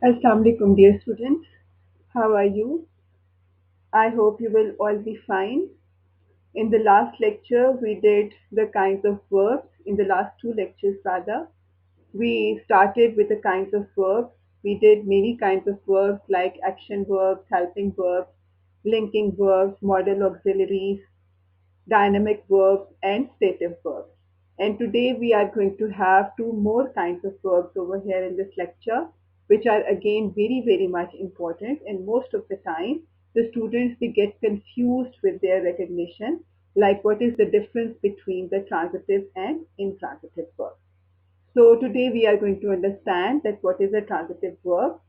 Assalamu alaikum, dear students. How are you? I hope you will all be fine. In the last lecture, we did the kinds of verbs. In the last two lectures, rather, we started with the kinds of verbs. We did many kinds of verbs like action verbs, helping verbs, linking verbs, modal auxiliaries, dynamic verbs, and stative verbs. And today we are going to have two more kinds of verbs over here in this lecture, which are again very, very much important. And most of the time, the students they get confused with their recognition, like what is the difference between the transitive and intransitive verb. So today we are going to understand that what is a transitive verb.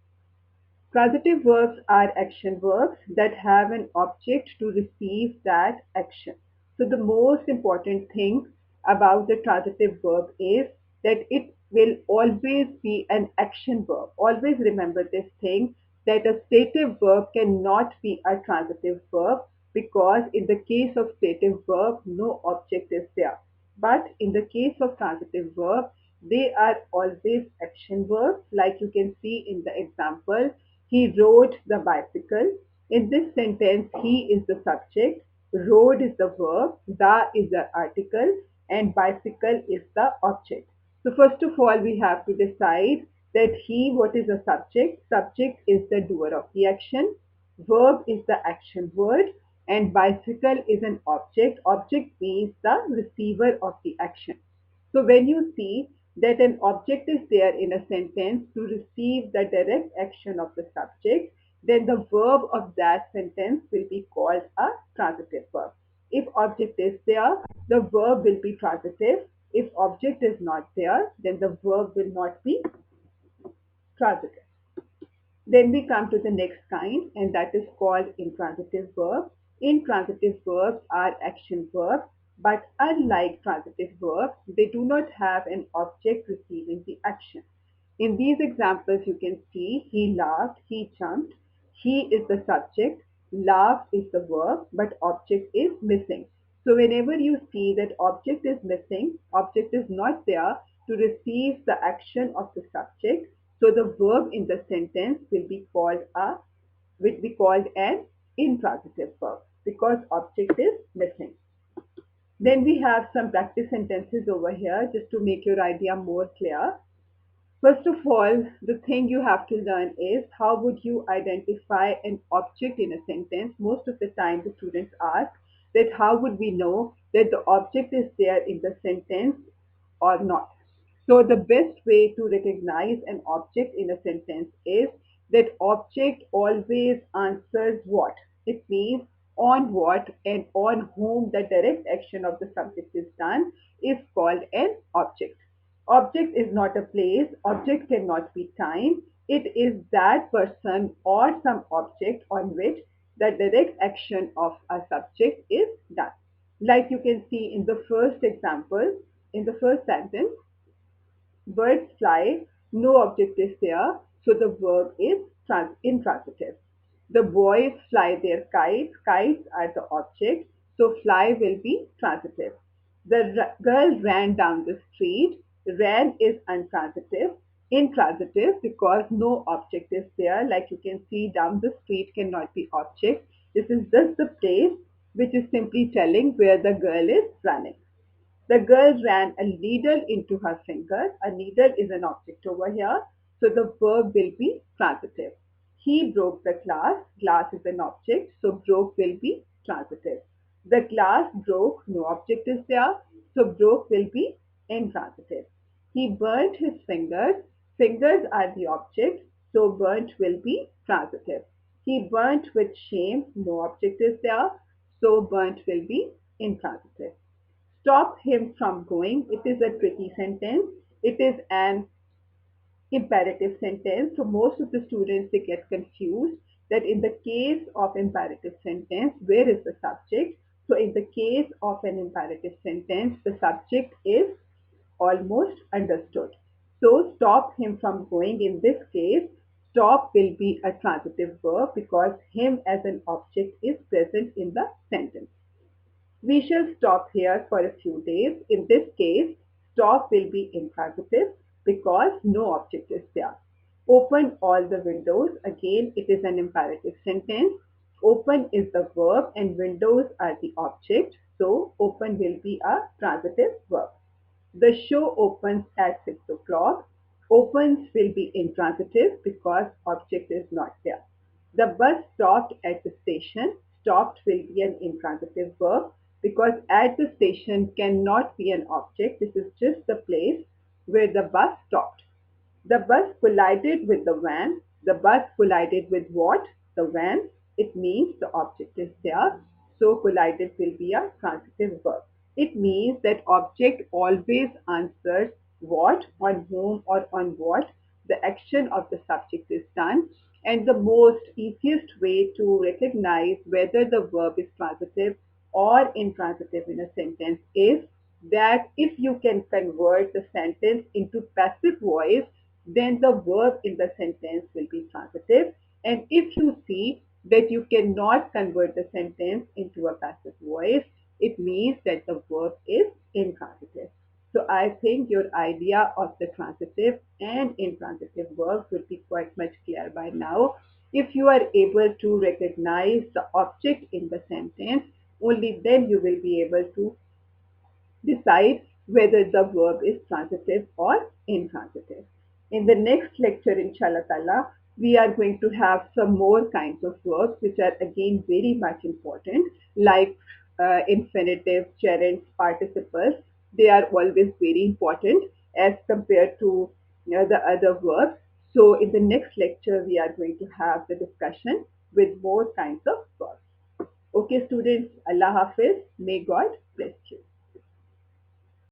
Transitive verbs are action verbs that have an object to receive that action. So the most important thing about the transitive verb is that it will always be an action verb. Always remember this thing that a stative verb cannot be a transitive verb because in the case of stative verb, no object is there. But in the case of transitive verb, they are always action verbs, like you can see in the example. He rode the bicycle. In this sentence, he is the subject, rode is the verb, the is the article, and bicycle is the object. So first of all, we have to decide that he, what is the subject? Subject is the doer of the action. Verb is the action word, and bicycle is an object. Object means the receiver of the action. So when you see that an object is there in a sentence to receive the direct action of the subject, then the verb of that sentence will be called a transitive verb. If object is there, the verb will be transitive. If object is not there, then the verb will not be transitive. Then we come to the next kind, and that is called intransitive verb. Intransitive verbs are action verbs, but unlike transitive verbs, they do not have an object receiving the action. In these examples, you can see he laughed, he jumped. He is the subject, laugh is the verb, but object is missing. So whenever you see that object is missing, object is not there to receive the action of the subject, so the verb in the sentence will be called an intransitive verb because object is missing. Then we have some practice sentences over here just to make your idea more clear. First of all, the thing you have to learn is how would you identify an object in a sentence. Most of the time the students ask that how would we know that the object is there in the sentence or not. So the best way to recognize an object in a sentence is that object always answers what. It means on what and on whom the direct action of the subject is done is called an object. Object is not a place, object cannot be time. It is that person or some object on which the direct action of a subject is done. Like you can see in the first example, in the first sentence, birds fly, no object is there, so the verb is intransitive. The boys fly their kites, kites are the object, so fly will be transitive. The girl ran down the street, ran is untransitive, intransitive because no object is there. Like you can see, down the street cannot be object. This is just the place which is simply telling where the girl is running. The girl ran a needle into her finger. A needle is an object over here, so the verb will be transitive. He broke the glass. Glass is an object, so broke will be transitive. The glass broke. No object is there, so broke will be intransitive. He burnt his fingers. Fingers are the object, so burnt will be transitive. He burnt with shame. No object is there, so burnt will be intransitive. Stop him from going. It is a tricky sentence. It is an imperative sentence. So most of the students they get confused that in the case of imperative sentence, where is the subject? So in the case of an imperative sentence, the subject is almost understood. So stop him from going. In this case, stop will be a transitive verb because him as an object is present in the sentence. We shall stop here for a few days. In this case, stop will be intransitive because no object is there. Open all the windows. Again, it is an imperative sentence. Open is the verb and windows are the object. So open will be a transitive verb. The show opens at 6 o'clock. Opens will be intransitive because object is not there. The bus stopped at the station. Stopped will be an intransitive verb because at the station cannot be an object. This is just the place where the bus stopped. The bus collided with the van. The bus collided with what? The van. It means the object is there. So collided will be a transitive verb. It means that object always answers what, on whom, or on what the action of the subject is done. And the most easiest way to recognize whether the verb is transitive or intransitive in a sentence is that if you can convert the sentence into passive voice, then the verb in the sentence will be transitive. And if you see that you cannot convert the sentence into a passive voice, it means that the verb is intransitive. So I think your idea of the transitive and intransitive verbs will be quite much clear by now. If you are able to recognize the object in the sentence, only then you will be able to decide whether the verb is transitive or intransitive. In the next lecture, inshallah ta'ala, we are going to have some more kinds of verbs which are again very much important, like infinitive, gerunds, participles. They are always very important as compared to the other verbs. So in the next lecture, we are going to have the discussion with more kinds of verbs. Okay, students, Allah Hafiz. May God bless you.